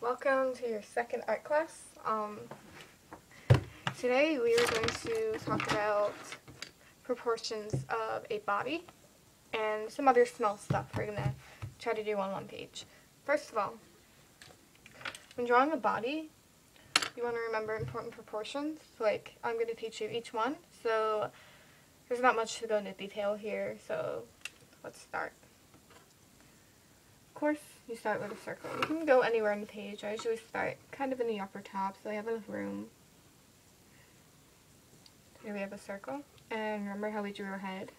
Welcome to your second art class. Today we are going to talk about proportions of a body and some other small stuff we're going to try to do on one page. First of all, when drawing a body, you want to remember important proportions. Like, I'm going to teach you each one, so there's not much to go into detail here, so let's start. Of course, you start with a circle. You can go anywhere on the page. I usually start kind of in the upper top so I have enough room. Here we have a circle. And remember how we drew our head?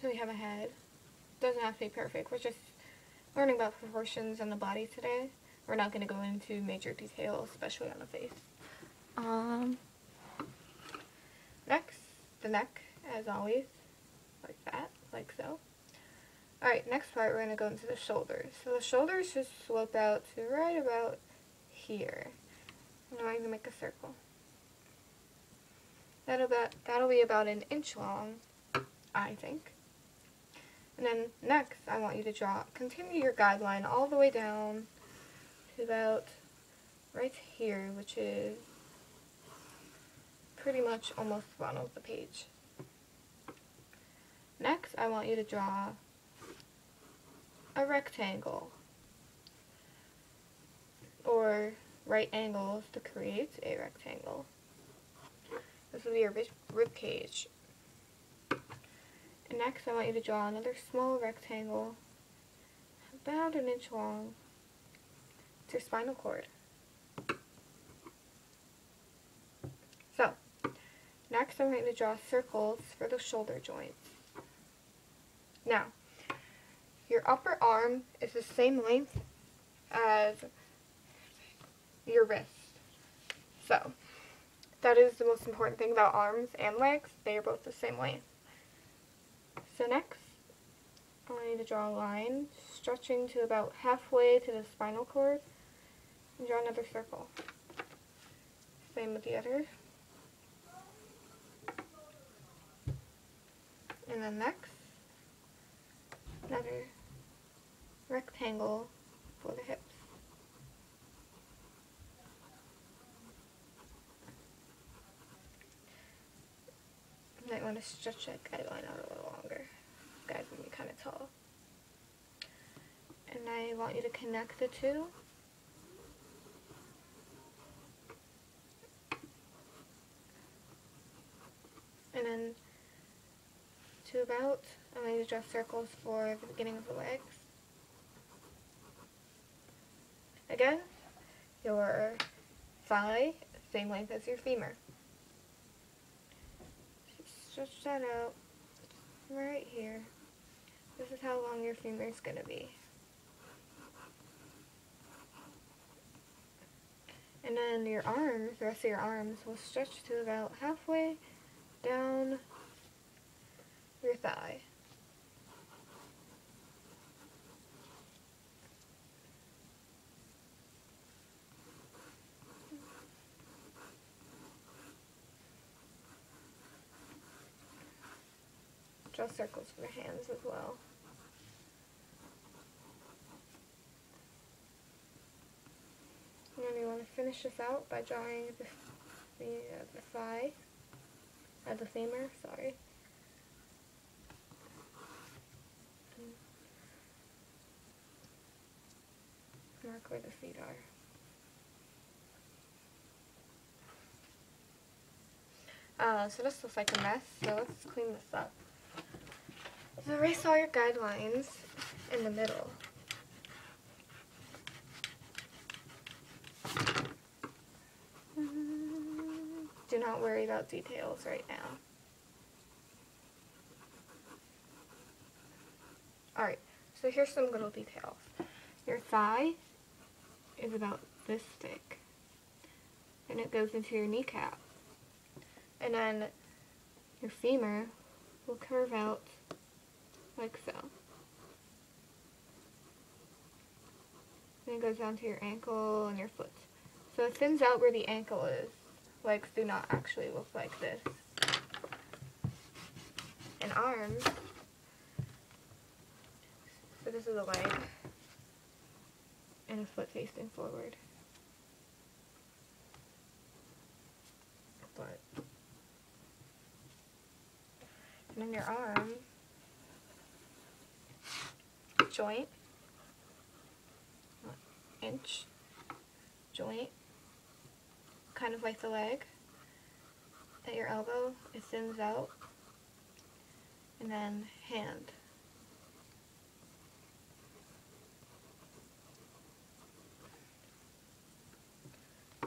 So we have a head. Doesn't have to be perfect. We're just learning about proportions on the body today. We're not going to go into major detail, especially on the face. Next, the neck, as always, like that, like so. Alright, next part, we're going to go into the shoulders. So the shoulders just slope out to right about here. And I'm going to make a circle. That'll be about an inch long, I think. And then next, I want you to continue your guideline all the way down to about right here, which is pretty much almost the bottom of the page. Next, I want you to draw a rectangle, or right angles to create a rectangle. This will be your rib cage. And next, I want you to draw another small rectangle, about an inch long. It's your spinal cord. So, next I'm going to draw circles for the shoulder joints. Now, your upper arm is the same length as your wrist. So, that is the most important thing about arms and legs. They are both the same length. So next, I want you to draw a line stretching to about halfway to the spinal cord and draw another circle. Same with the other. And then next, another rectangle for the hips. You might want to stretch that guideline out a little longer. This guy's going to be kind of tall. And I want you to connect the two. And then to about, I'm going to draw circles for the beginning of the legs. Again, your thigh, same length as your femur. Stretch that out right here. This is how long your femur is going to be. And then your arms, the rest of your arms, will stretch to about halfway down your thigh. Draw circles for the hands as well. And then you want to finish this out by drawing the thigh, the femur, sorry. Mark where the feet are. So this looks like a mess, so let's clean this up. So erase all your guidelines in the middle. Do not worry about details right now. Alright, so here's some little details. Your thigh is about this thick, and it goes into your kneecap. And then your femur will curve out like so. And it goes down to your ankle and your foot. So it thins out where the ankle is. Legs do not actually look like this. arms, so this is a leg and a foot facing forward. But, and then your arm, joint, inch, joint, kind of like the leg. At your elbow, it thins out, and then hand.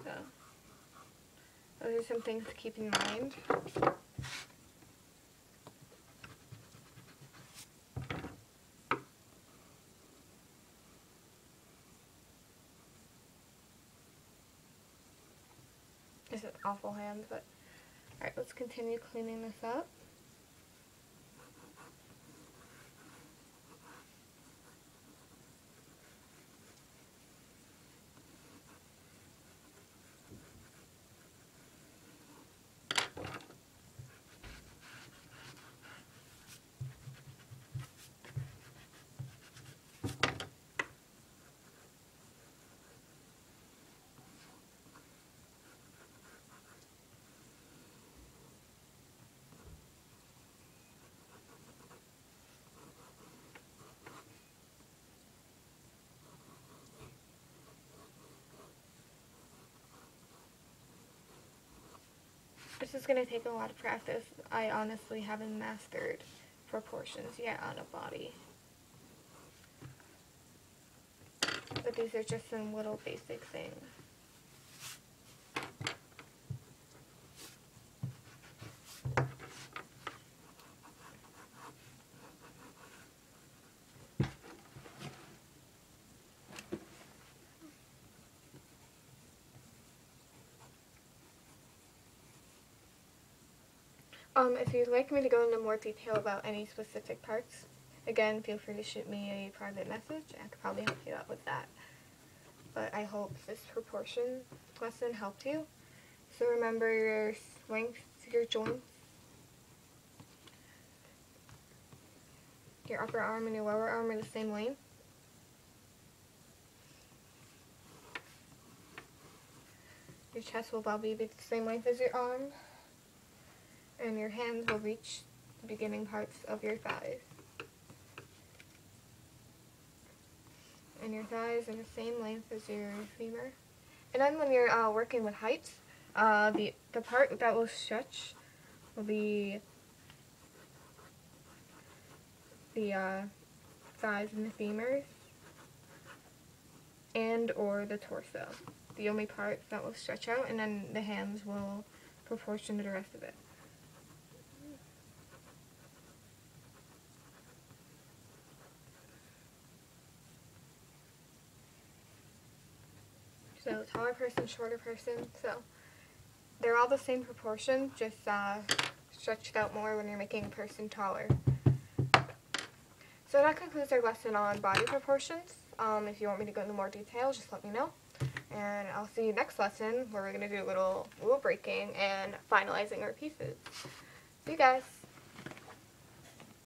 So, those are some things to keep in mind. This is an awful hand, but alright, let's continue cleaning this up. This is going to take a lot of practice. I honestly haven't mastered proportions yet on a body. But these are just some little basic things. If you'd like me to go into more detail about any specific parts, again, feel free to shoot me a private message. I could probably help you out with that. But I hope this proportion lesson helped you. So remember your length, your joints, your upper arm and your lower arm are the same length. Your chest will probably be the same length as your arm. And your hands will reach the beginning parts of your thighs. And your thighs are the same length as your femur. And then when you're working with heights, the part that will stretch will be the thighs and the femurs, and or the torso. The only part that will stretch out, and then the hands will proportion to the rest of it. So taller person, shorter person, so they're all the same proportion, just stretched out more when you're making a person taller. So that concludes our lesson on body proportions. If you want me to go into more detail, just let me know. And I'll see you next lesson where we're going to do a little rule breaking and finalizing our pieces. See you guys!